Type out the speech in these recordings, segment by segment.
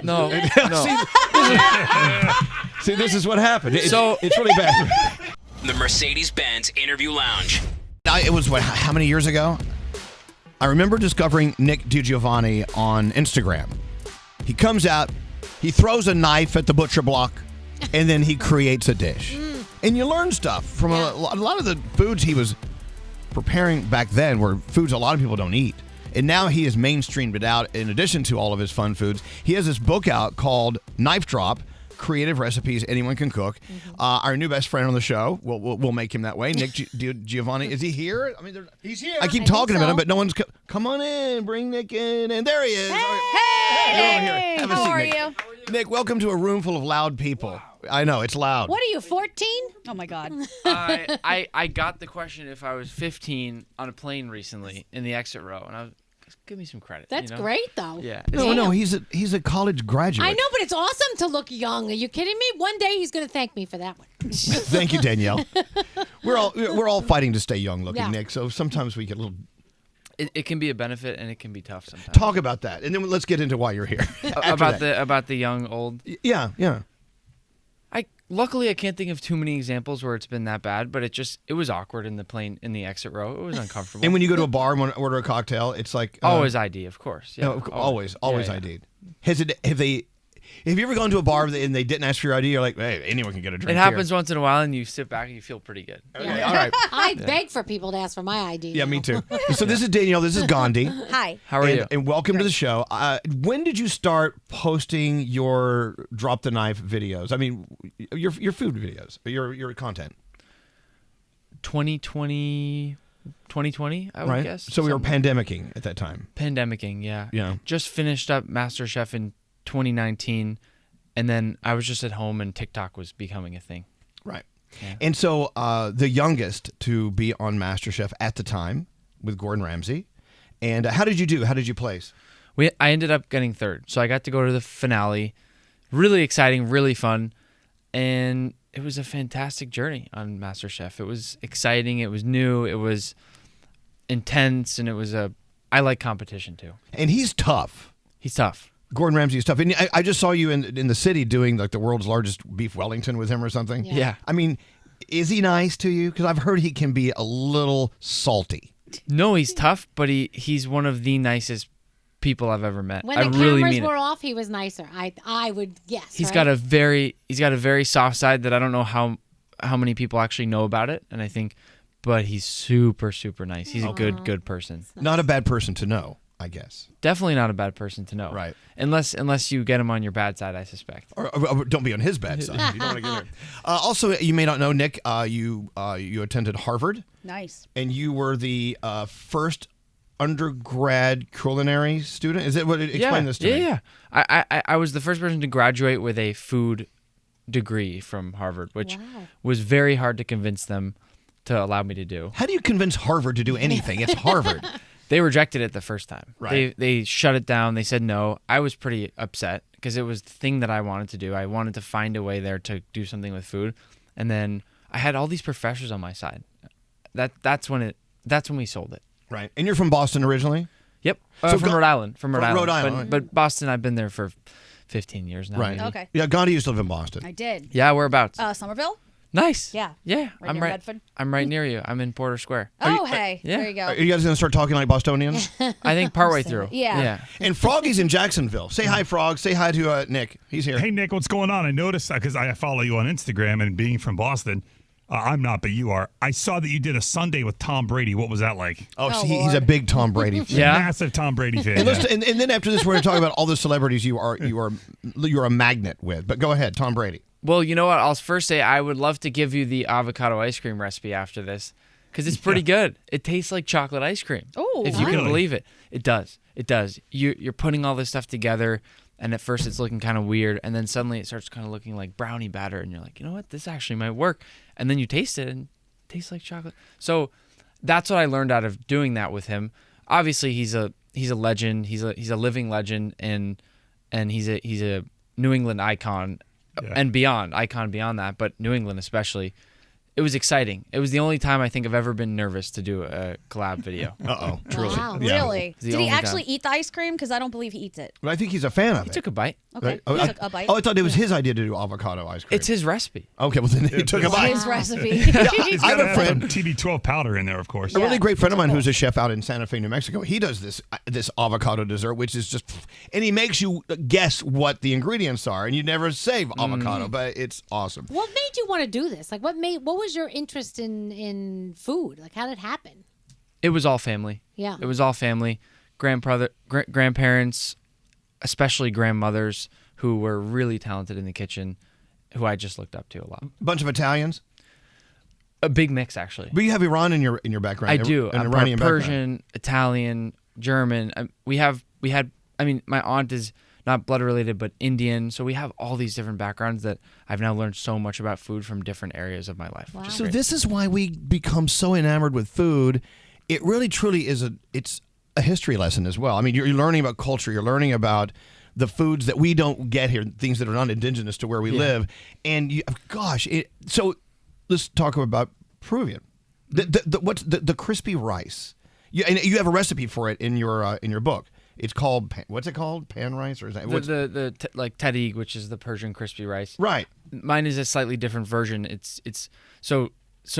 No. See, this is what happened. It's really bad. The Mercedes-Benz Interview Lounge. It was, how many years ago? I remember discovering Nick DiGiovanni on Instagram. He comes out, he throws a knife at the butcher block, and then he creates a dish. And you learn stuff from a lot of the foods he was preparing back then were foods a lot of people don't eat. And now he is mainstreamed it out. In addition to all of his fun foods, he has this book out called Knife Drop, Creative Recipes Anyone Can Cook. Our new best friend on the show, we'll make him that way. Nick Giovanni, is he here? I mean, he's here. I keep talking about him, but no one's come on in. Bring Nick in, and there he is. Hey, Have a how seat, are Nick. you? Nick, welcome to a room full of loud people. Wow. I know it's loud. What are you, 14? Oh my God. I got the question if I was 15 on a plane recently in the exit row, and I was. Give me some credit. That's great, though. Yeah. No, he's a college graduate. I know, but it's awesome to look young. Are you kidding me? One day he's going to thank me for that one. Thank you, Danielle. We're all fighting to stay young looking, Nick. So sometimes we get a little. It can be a benefit and it can be tough sometimes. Talk about that, and then let's get into why you're here. about the young old. Yeah. Luckily, I can't think of too many examples where it's been that bad, but it was awkward in the plane, in the exit row. It was uncomfortable. And when you go to a bar and want to order a cocktail, it's like... always ID, of course. Yeah, always ID'd. Have you ever gone to a bar and they didn't ask for your ID? You're like, hey, anyone can get a drink. It happens once in a while, and you sit back and you feel pretty good. Okay, all right. I beg for people to ask for my ID. Yeah, me too. So this is Danielle. This is Gandhi. Hi. How are you? And welcome to the show. When did you start posting your drop the knife videos? I mean, your food videos, your content. 2020, I would guess. So we were pandemicking at that time. Pandemicking, yeah. Yeah. Just finished up MasterChef in 2019, and then I was just at home, and TikTok was becoming a thing. Right. Yeah. And so the youngest to be on MasterChef at the time with Gordon Ramsay. And how did you do? How did you place? I ended up getting third, so I got to go to the finale. Really exciting, really fun, and it was a fantastic journey on MasterChef. It was exciting, it was new, it was intense, and I like competition too. And he's tough. He's tough. Gordon Ramsay is tough. And I just saw you in the city doing like the world's largest beef Wellington with him or something. Yeah. I mean, is he nice to you? Because I've heard he can be a little salty. No, he's tough, but he's one of the nicest people I've ever met. When the cameras were off, he was nicer. I would guess. He's got a very soft side that I don't know how many people actually know about it, and I think, but he's super, super nice. He's a good person. Not a bad person to know, I guess. Definitely not a bad person to know. Right. Unless you get him on your bad side, I suspect. Or don't be on his bad side. You don't want to get there. Also, you may not know, Nick, you attended Harvard. Nice. And you were the first undergrad culinary student. Is it what? Explain this to me. Yeah. I was the first person to graduate with a food degree from Harvard, which was very hard to convince them to allow me to do. How do you convince Harvard to do anything? It's Harvard. They rejected it the first time. Right. They shut it down. They said no. I was pretty upset because it was the thing that I wanted to do. I wanted to find a way there to do something with food, and then I had all these professors on my side. That's when we sold it. Right. And you're from Boston originally? Yep. From Rhode Island. From Rhode Island. But Boston, I've been there for 15 years now. Right. Maybe. Okay. Yeah, Gandhi used to live in Boston. I did. Yeah, whereabouts? Somerville? Nice. Yeah. Yeah. Right near Bedford? I'm right near you. I'm in Porter Square. Hey. yeah. There you go. Are you guys going to start talking like Bostonians? I think partway through. Yeah. And Froggy's in Jacksonville. Say hi, Frog. Say hi to Nick. He's here. Hey, Nick, what's going on? I noticed, because I follow you on Instagram, and being from Boston, I'm not, but you are. I saw that you did a Sunday with Tom Brady. What was that like? He's a big Tom Brady fan. Yeah. Massive Tom Brady fan. And, and then after this, we're going to talk about all the celebrities you're a magnet with. But go ahead, Tom Brady. Well, you know what? I'll first say I would love to give you the avocado ice cream recipe after this because it's pretty good. It tastes like chocolate ice cream. Oh, if you can believe it. It does. It does. You're putting all this stuff together, and at first it's looking kind of weird, and then suddenly it starts kind of looking like brownie batter, and you're like, you know what? This actually might work. And then you taste it, and it tastes like chocolate. So that's what I learned out of doing that with him. Obviously, he's a legend. He's a living legend, and he's a New England icon. Yeah. And icon beyond that, but New England especially. it was exciting. It was the only time I think I've ever been nervous to do a collab video. Truly. Wow. Yeah. Really? It's the Did he only actually time. eat the ice cream? Because I don't believe he eats it. But I think he's a fan of He it. took a bite. Okay. Right? He took a bite. Oh, I thought it was his idea to do avocado ice cream. It's his recipe. Okay, well then he took a bite. His recipe. He's I have got a friend. some TB12 powder in there, of course. A really great friend of mine who's a chef out in Santa Fe, New Mexico. He does this avocado dessert, which is just, and he makes you guess what the ingredients are, and you never say avocado, but it's awesome. What made you want to do this? Like, what was your interest in food? Like, how did it happen? It was all family. Yeah. It was all family. Grandparents, especially grandmothers, who were really talented in the kitchen, who I just looked up to a lot. Bunch of Italians, A big mix, actually. but you have Iran in your background. I do. An I'm Iranian background. Persian, Italian, German. We had. I mean, my aunt is not blood related, but Indian. So we have all these different backgrounds that I've now learned so much about food from different areas of my life. Which is So great. this is why we become so enamored with food. It really, truly is it's a history lesson as well. I mean, you're learning about culture. You're learning about the foods that we don't get here, things that are not indigenous to where we live. And so let's talk about Peruvian. What's the crispy rice? And you have a recipe for it in your book. It's called what's it called? Pan rice, or is that like tadig, which is the Persian crispy rice. Right. Mine is a slightly different version. It's so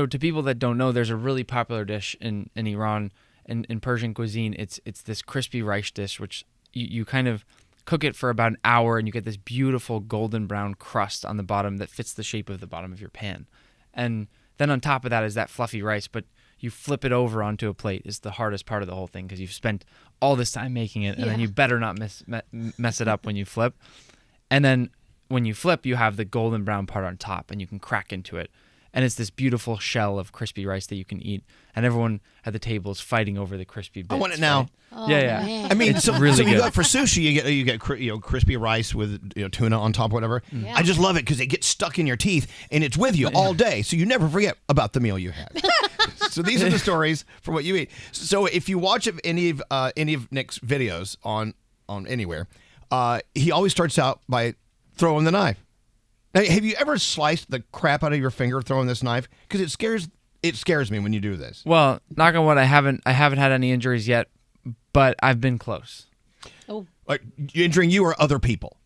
to people that don't know, there's a really popular dish in Iran and in Persian cuisine. It's this crispy rice dish, which you kind of cook it for about an hour, and you get this beautiful golden brown crust on the bottom that fits the shape of the bottom of your pan. And then on top of that is that fluffy rice, but you flip it over onto a plate is the hardest part of the whole thing, because you've spent all this time making it, and then you better not mess it up when you flip. And then when you flip, you have the golden brown part on top, and you can crack into it. And it's this beautiful shell of crispy rice that you can eat. And everyone at the table is fighting over the crispy bits. I want it now. Right? Oh, Yeah. man. I mean, It's so really you good. go out for sushi, you get crispy rice with tuna on top, whatever. Yeah. I just love it because it gets stuck in your teeth and it's with you all day, so you never forget about the meal you had. So these are the stories for what you eat. So if you watch any of Nick's videos on anywhere, he always starts out by throwing the knife. Now, have you ever sliced the crap out of your finger throwing this knife? Because it scares me when you do this. Well, knock on wood, I haven't had any injuries yet, but I've been close. Oh, Like injuring you or other people.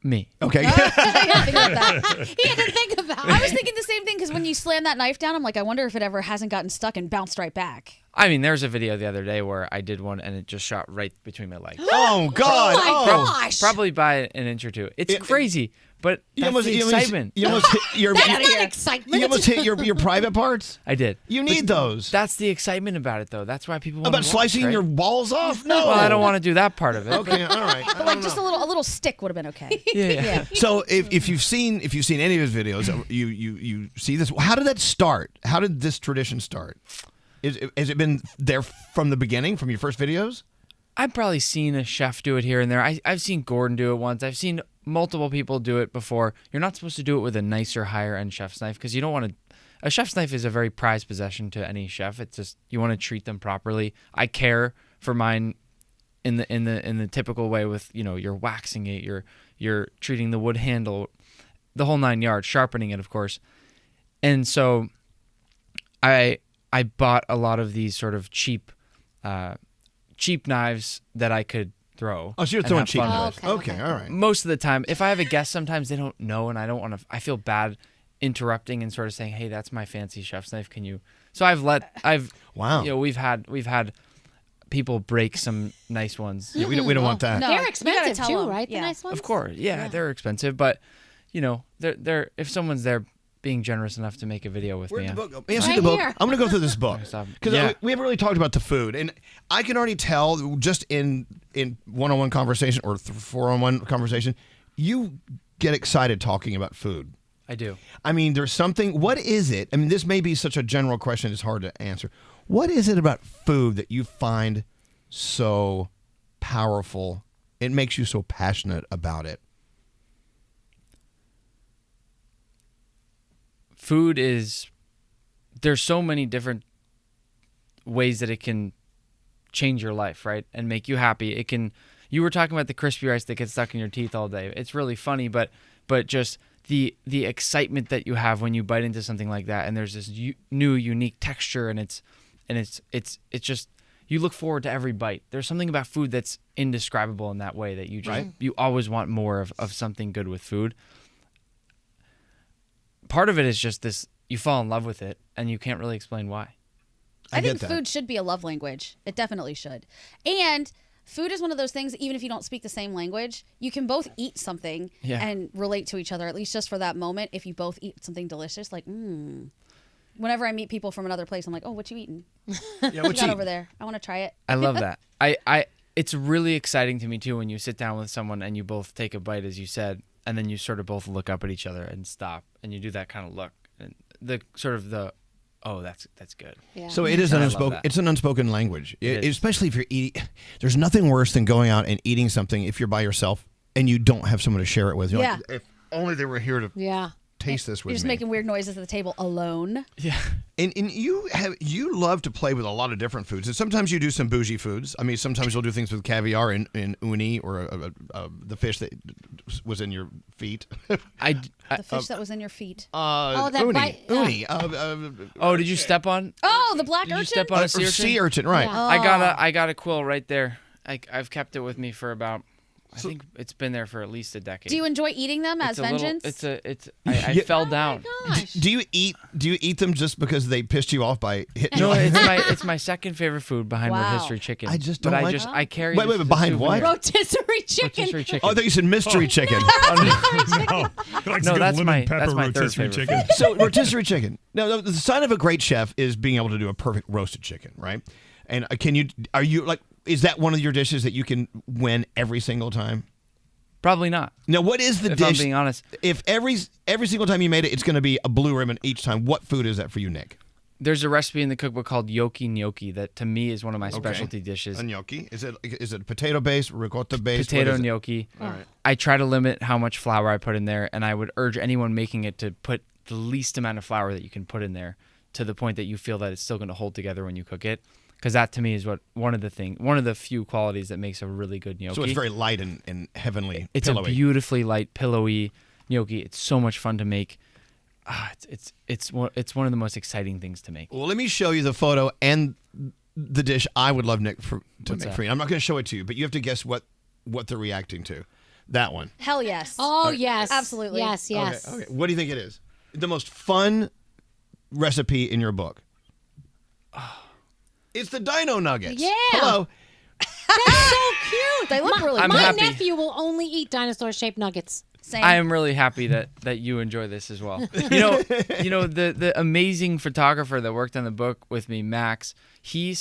Me. Okay. Think about that. he had to think about I it. was thinking the same thing because when you slam that knife down, I'm like, I wonder if it ever hasn't gotten stuck and bounced right back. I mean, there's a video the other day where I did one and it just shot right between my legs. Oh God! Oh, my gosh. Probably by an inch or two. It's crazy, but that's the excitement. You almost hit your. That's not excitement. You almost hit your private parts. I did. You need those. That's the excitement about it, though. That's why people want About slicing your balls off? No. Well, I don't want to do that part of it. Okay, all right. But like just a little stick would have been okay. Yeah. So if you've seen any of his videos, you see this. How did that start? How did this tradition start? Has it been there from the beginning, from your first videos? I've probably seen a chef do it here and there. I've seen Gordon do it once. I've seen multiple people do it before. You're not supposed to do it with a nicer, higher-end chef's knife because you don't want to. A chef's knife is a very prized possession to any chef. It's just you want to treat them properly. I care for mine in the typical way with you're waxing it, you're treating the wood handle, the whole 9 yards, sharpening it, of course. And so I bought a lot of these sort of cheap knives that I could throw. Oh, so you're and throwing have cheap fun knives. with. Okay, all right. Most of the time, if I have a guest, sometimes they don't know, and I don't want to. I feel bad interrupting and sort of saying, "Hey, that's my fancy chef's knife. Can you?" So Wow. We've had people break some nice ones. Yeah, we don't want that. No, They're you gotta expensive tell too, them. right? Yeah. The nice ones. Of course, yeah, they're expensive, but they're if someone's there being generous enough to make a video with Where'd me. the book go? Yeah, see Right the book. here. I'm going to go through this book Stop. because Yeah. we haven't really talked about the food, and I can already tell just in one-on-one conversation or four-on-one conversation, you get excited talking about food. I do. I mean, there's something. What is it? I mean, this may be such a general question; it's hard to answer. What is it about food that you find so powerful? It makes you so passionate about it. Food is, there's so many different ways that it can change your life, right? And make you happy. You were talking about the crispy rice that gets stuck in your teeth all day. It's really funny, but just the excitement that you have when you bite into something like that, and there's this new unique texture, and it's just, you look forward to every bite. There's something about food that's indescribable in that way, that you just you always want more of something good with food. Part of it is just this, you fall in love with it and you can't really explain why. I think food should be a love language. It definitely should. And food is one of those things, even if you don't speak the same language, you can both eat something and relate to each other, at least just for that moment. If you both eat something delicious, like, whenever I meet people from another place, I'm like, oh, what you eating? Yeah, what you got over there? I want to try it. I love that. It's really exciting to me too when you sit down with someone and you both take a bite, as you said, and then you sort of both look up at each other and stop, and you do that kind of look, and the sort of the, oh, that's good. Yeah. So it is an unspoken. It's an unspoken language, especially if you're eating. There's nothing worse than going out and eating something if you're by yourself and you don't have someone to share it with. You're like, if only they were here to taste this with me. You're just making weird noises at the table alone. Yeah. And you love to play with a lot of different foods. And sometimes you do some bougie foods. I mean, sometimes you'll do things with caviar and uni, or the fish that was in your feet. The fish that was in your feet. Uni. Did you step on? Oh, the black urchin. Did you step on a sea urchin? Right. Yeah. I got a quill right there. I've kept it with me for about, I think it's been there for at least a decade. Do you enjoy eating them as vengeance? I fell down. Do you eat them just because they pissed you off by hitting you? No, it's my second favorite food behind rotisserie chicken. I just don't like. I carry. Wait, behind what? Rotisserie chicken. Rotisserie chicken. Oh, I thought you said mystery chicken. No, that's my third favorite. Chicken. So rotisserie chicken. Now, the sign of a great chef is being able to do a perfect roasted chicken, right? And is that one of your dishes that you can win every single time? Probably not. Now, what is the dish? If I'm being honest. If every single time you made it, it's going to be a blue ribbon each time. What food is that for you, Nick? There's a recipe in the cookbook called gnocchi that to me is one of my specialty dishes. A gnocchi? Is it potato based, ricotta based? Potato gnocchi. All right. I try to limit how much flour I put in there, and I would urge anyone making it to put the least amount of flour that you can put in there, to the point that you feel that it's still going to hold together when you cook it. Because that to me is one of the few qualities that makes a really good gnocchi. So it's very light and heavenly. It's pillowy. a beautifully light, pillowy gnocchi. It's so much fun to make. It's one of the most exciting things to make. Well, let me show you the photo and the dish I would love Nick to make for you. I'm not going to show it to you, but you have to guess what they're reacting to. That one. Hell yes. Oh, yes. Absolutely. Yes. Okay. What do you think it is? The most fun recipe in your book. It's the dino nuggets. Yeah. Hello. That's so cute. They look really I'm good. My happy. nephew will only eat dinosaur-shaped nuggets. Same. I am really happy that you enjoy this as well. You know the amazing photographer that worked on the book with me, Max. He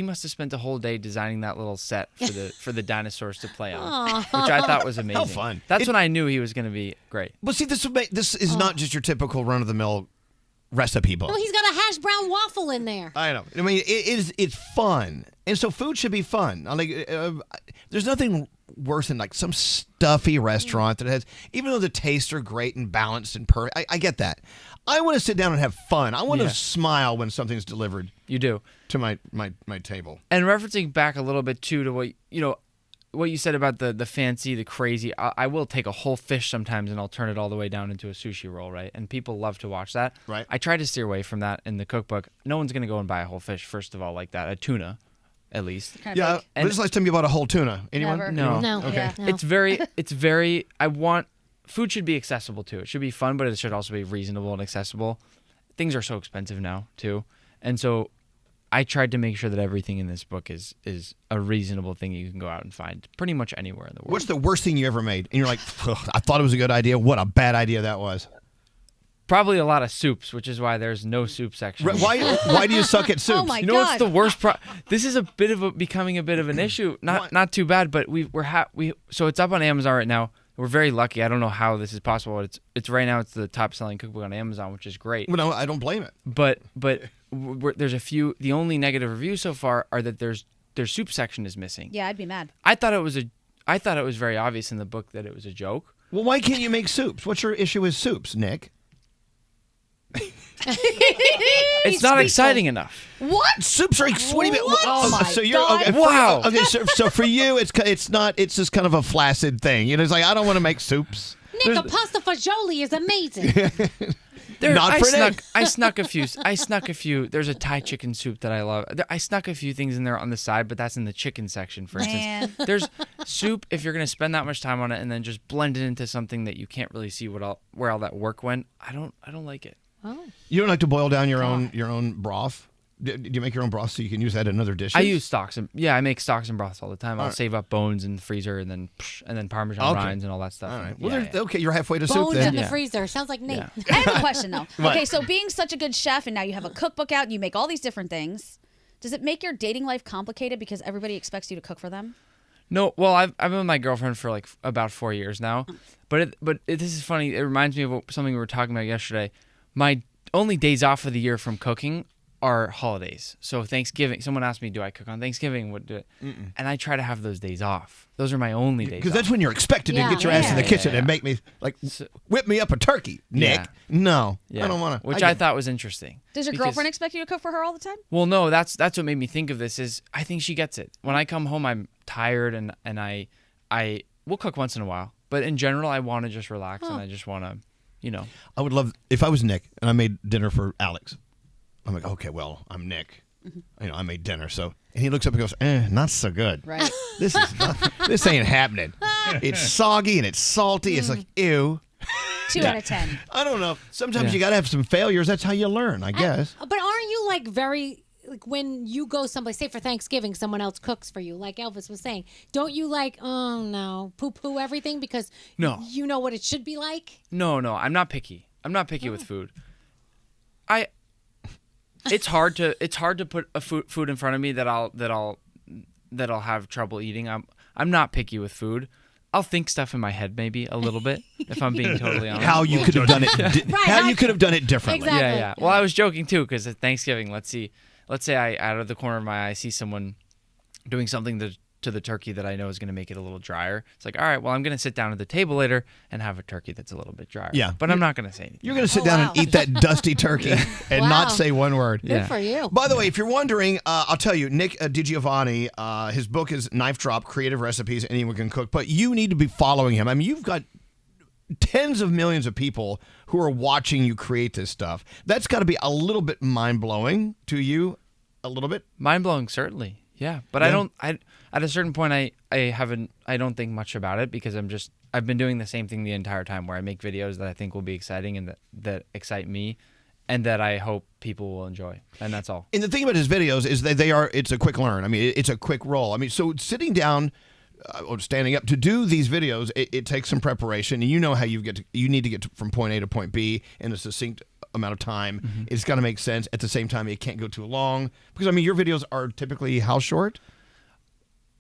must have spent a whole day designing that little set for the dinosaurs to play on, which I thought was amazing. How fun! That's when I knew he was going to be great. But see, this is not just your typical run-of-the-mill recipe book. No, he's got a hash brown waffle in there. I know. I mean, it's fun, and so food should be fun. There's nothing worse than like some stuffy restaurant that has, even though the tastes are great and balanced and perfect. I get that. I want to sit down and have fun. I want to smile when something's delivered. You do. To my table. And referencing back a little bit too to what you said about the fancy, the crazy. I will take a whole fish sometimes and I'll turn it all the way down into a sushi roll, right? And people love to watch that. Right. I try to steer away from that in the cookbook. No one's going to go and buy a whole fish, first of all, like that. A tuna, at least. Kind of Yeah. big. When's the last time you bought a whole tuna? Anyone? Never. No. Okay. Yeah, no. It's very, food should be accessible too. It should be fun, but it should also be reasonable and accessible. Things are so expensive now too. And so I tried to make sure that everything in this book is a reasonable thing you can go out and find pretty much anywhere in the world. What's the worst thing you ever made? And you're like, I thought it was a good idea. What a bad idea that was. Probably a lot of soups, which is why there's no soup section. Why do you suck at soups? Oh my You know what's the worst? This is becoming a bit of an issue. Not too bad, but so it's up on Amazon right now. We're very lucky. I don't know how this is possible. It's right now. It's the top selling cookbook on Amazon, which is great. Well, no, I don't blame it. But there's a few. The only negative reviews so far are that their soup section is missing. Yeah, I'd be mad. I thought it was very obvious in the book that it was a joke. Well, why can't you make soups? What's your issue with soups, Nick? It's not exciting enough. What? Soups are what do you mean? Oh my so you're God. okay, Wow. So for you it's just kind of a flaccid thing. It's like I don't want to make soups. No, Nick, a pasta fagioli is amazing. I snuck a few. There's a Thai chicken soup that I love. I snuck a few things in there on the side, but that's in the chicken section, for instance. There's soup, if you're going to spend that much time on it and then just blend it into something that you can't really see where all that work went, I don't like it. Oh. You don't like to boil down your own broth? Do you make your own broth so you can use that in other dishes? I use stocks I make stocks and broths all the time. I'll save up bones in the freezer and then Parmesan rinds and all that stuff. All right. Well, okay, you're halfway to soup Bones then. in the freezer. Sounds like Nate. Yeah. I have a question though. What? Okay, so being such a good chef and now you have a cookbook out and you make all these different things, does it make your dating life complicated because everybody expects you to cook for them? No, well, I've been with my girlfriend for like about 4 years now, but this is funny. It reminds me of something we were talking about yesterday. My only days off of the year from cooking are holidays. So Thanksgiving, someone asked me, do I cook on Thanksgiving? And I try to have those days off. Those are my only days Because off. that's when you're expected to get your ass in the kitchen and make me, whip me up a turkey, Nick. Yeah. No, Yeah. I don't want to. Which I thought was interesting. Does your girlfriend expect you to cook for her all the time? Well, no, that's what made me think of this is I think she gets it. When I come home, I'm tired and I will cook once in a while. But in general, I want to just relax and I just want to, I would love, if I was Nick and I made dinner for Alex, I'm like, okay, well, I'm Nick. I made dinner. So, and he looks up and goes, not so good. Right. This ain't happening. It's soggy and it's salty. It's like, ew. 2 out of 10. I don't know. Sometimes you got to have some failures. That's how you learn, I guess. But aren't you like very, like when you go someplace, say for Thanksgiving, someone else cooks for you, like Elvis was saying, don't you like, oh no, poo-poo everything because you know what it should be like? No, I'm not picky. I'm not picky with food. It's hard to put a food in front of me that I'll have trouble eating. I'm not picky with food. I'll think stuff in my head maybe a little bit if I'm being totally honest. How you could have done it? How you could have done it differently? Exactly. Yeah. Well, I was joking too because at Thanksgiving, let's say I out of the corner of my eye see someone doing something to the turkey that I know is going to make it a little drier. It's like, all right, well, I'm going to sit down at the table later and have a turkey that's a little bit drier. Yeah. But I'm not going to say anything. You're going to sit down and eat that dusty turkey and not say one word. Good for you. By the way, if you're wondering, I'll tell you, Nick DiGiovanni, his book is Knife Drop, Creative Recipes Anyone Can Cook, but you need to be following him. I mean, you've got tens of millions of people who are watching you create this stuff. That's got to be a little bit mind-blowing to you, a little bit. Mind-blowing, certainly. Yeah, but at a certain point, I don't think much about it because I've been doing the same thing the entire time where I make videos that I think will be exciting and that excite me and that I hope people will enjoy. And that's all. And the thing about his videos is that it's a quick learn. I mean, it's a quick roll. I mean, so sitting down or standing up to do these videos, it takes some preparation. And you know how you need to get from point A to point B in a succinct amount of time. Mm-hmm. It's got to make sense. At the same time, it can't go too long. Because, I mean, your videos are typically how short?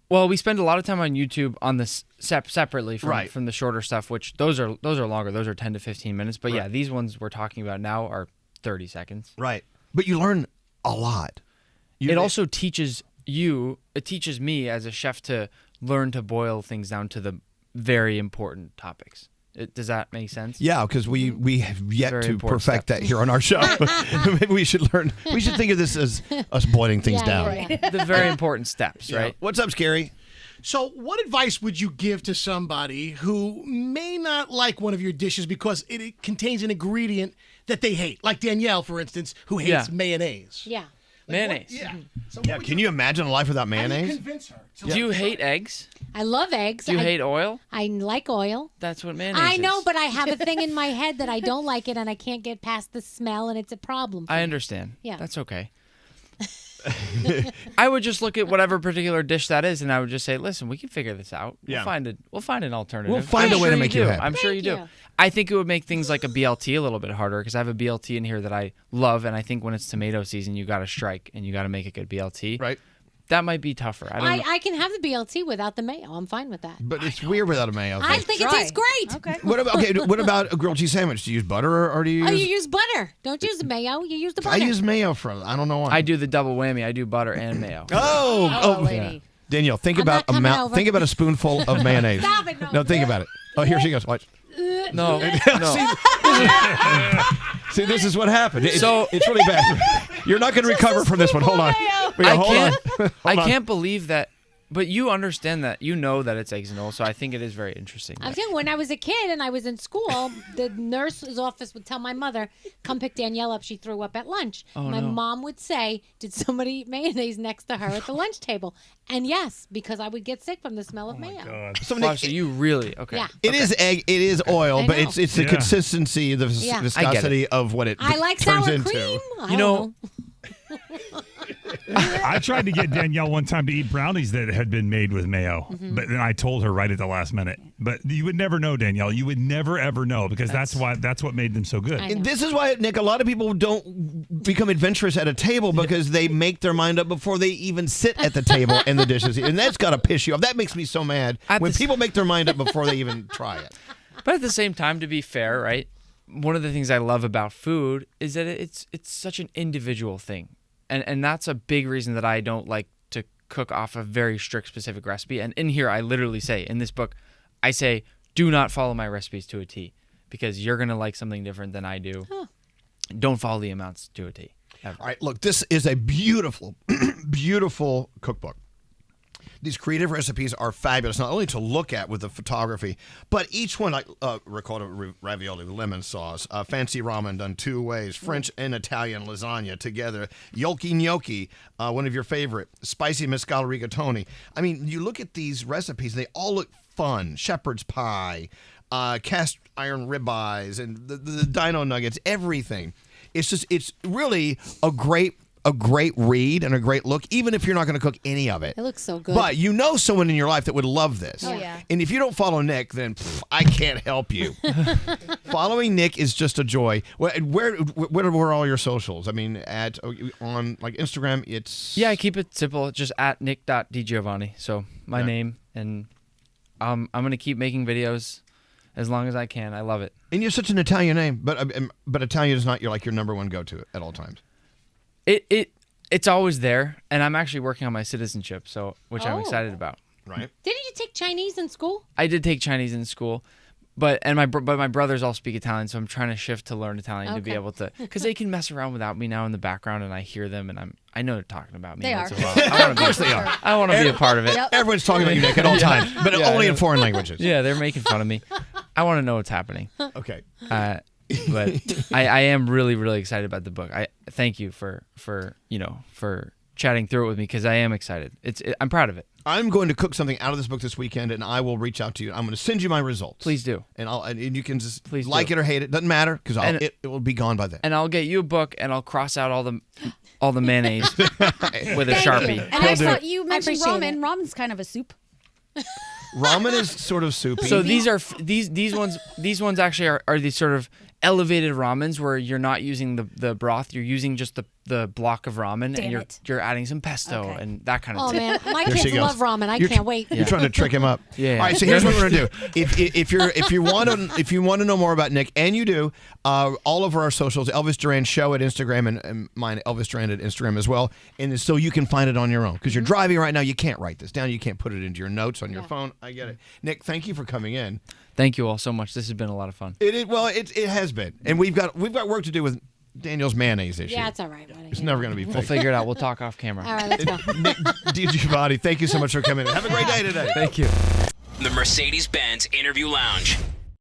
Well, we spend a lot of time on YouTube on this separately from the shorter stuff, which those are longer. Those are 10 to 15 minutes. But yeah, these ones we're talking about now are 30 seconds. Right. But you learn a lot. It also teaches me as a chef to learn to boil things down to the very important topics. Does that make sense? Yeah, because we have yet to perfect that here on our show. Maybe we should learn. We should think of this as us boiling things down. Yeah. The very important steps, right? What's up, Scary? So what advice would you give to somebody who may not like one of your dishes because it contains an ingredient that they hate? Like Danielle, for instance, who hates mayonnaise. Yeah. Mayonnaise. So can you imagine a life without mayonnaise? How do you convince her? Do you hate eggs? I love eggs. Do you hate oil? I like oil. That's what mayonnaise is. I know, but I have a thing in my head that I don't like it and I can't get past the smell and it's a problem for I me. understand. Yeah. That's okay. I would just look at whatever particular dish that is and I would just say, listen, we can figure this out. Yeah. We'll find an alternative. We'll find a way to make you happy. I'm sure you do. you. I think it would make things like a BLT a little bit harder because I have a BLT in here that I love, and I think when it's tomato season, you got to strike and you got to make a good BLT. Right. That might be tougher. I can have the BLT without the mayo. I'm fine with that. But it's weird without a mayo. I think it tastes great. Okay. What about a grilled cheese sandwich? Do you use butter or do you use... Oh, you use butter. Don't use the mayo. You use the butter. I use mayo I don't know why. I do the double whammy. I do butter and mayo. Oh, lady. Yeah. Danielle, think I'm about not coming over. Think about a spoonful of mayonnaise. Stop it, no. Think about it. Oh, here she goes. Watch. No. See, this is what happened. It's really bad. You're not going to recover from this one. Hold on. I can't believe that But you understand that, you know that it's eggs and oil, so I think it is very interesting. I'm saying when I was a kid and I was in school, the nurse's office would tell my mother, come pick Danielle up. She threw up at lunch. My mom would say, did somebody eat mayonnaise next to her at the lunch table? And yes, because I would get sick from the smell of mayo. God. So you really, okay. Yeah. It is egg, it is oil, but it's the Yeah. consistency, the viscosity of what it I like turns sour into. cream. You know, I tried to get Danielle one time to eat brownies that had been made with mayo, but then I told her right at the last minute. But you would never know, Danielle. You would never ever know because that's what made them so good. And this is why, Nick, a lot of people don't become adventurous at a table because they make their mind up before they even sit at the table and the dishes. And that's got to piss you off. That makes me so mad when people make their mind up before they even try it. But at the same time, to be fair, right? One of the things I love about food is that it's such an individual thing. And that's a big reason that I don't like to cook off a very strict specific recipe. And in here, I literally say, in this book, I say, do not follow my recipes to a T because you're going to like something different than I do. Huh. Don't follow the amounts to a T. Ever. All right, look, this is a beautiful, beautiful cookbook. These creative recipes are fabulous, not only to look at with the photography, but each one, like ricotta ravioli with lemon sauce, fancy ramen done 2 ways, French and Italian lasagna together, gnocchi, one of your favorite, spicy mescal rigatoni. I mean, you look at these recipes, they all look fun. Shepherd's pie, cast iron ribeyes, and the dino nuggets, everything. It's really a great read and a great look, even if you're not going to cook any of it. It looks so good. But you know someone in your life that would love this. Oh, yeah. And if you don't follow Nick, then I can't help you. Following Nick is just a joy. Where are all your socials? I mean, on like Instagram, it's... Yeah, I keep it simple, just at nick.DiGiovanni. So my name, and I'm going to keep making videos as long as I can. I love it. And you have such an Italian name, but Italian is not your number one go-to at all times. It's always there, and I'm actually working on my citizenship, which I'm excited about. Right? Didn't you take Chinese in school? I did take Chinese in school, but my brothers all speak Italian, so I'm trying to shift to learn Italian to be able to, because they can mess around without me now in the background, and I hear them, and I know they're talking about me. They are. Of course they are. I want to be a part of it. Yep. Everyone's talking about you, Nick, at all times, but only in foreign languages. Yeah, they're making fun of me. I want to know what's happening. Okay. But I am really, really excited about the book. I thank you for chatting through it with me because I am excited. I'm proud of it. I'm going to cook something out of this book this weekend, and I will reach out to you. I'm going to send you my results. Please do. And you can just Please like do. it or hate it. Doesn't matter because it will be gone by then. And I'll get you a book, and I'll cross out all the mayonnaise with a Sharpie. And I thought you mentioned appreciate ramen. it. Ramen's kind of a soup. Ramen is sort of soupy. So these ones actually are these sort of elevated ramens where you're not using the broth, you're using just the block of ramen, and you're adding some pesto and that kind of Oh thing. man, my There she kids goes. love ramen. I can't wait. You're trying to trick him up. Yeah. All right. So here's what we're gonna do. If you want to know more about Nick, and you do, all of our socials, Elvis Duran Show at Instagram and mine, Elvis Duran at Instagram as well, and so you can find it on your own because you're driving right now. You can't write this down. You can't put it into your notes on your phone. I get it. Nick, thank you for coming in. Thank you all so much. This has been a lot of fun. It has been, and we've got work to do with Daniel's mayonnaise issue. Yeah, it's all right, buddy. It's never going to be fixed. We'll figure it out. We'll talk off camera. All right, let's go. Nick DiGiovanni, thank you so much for coming in. Have a great day today. Thank you. The Mercedes-Benz Interview Lounge.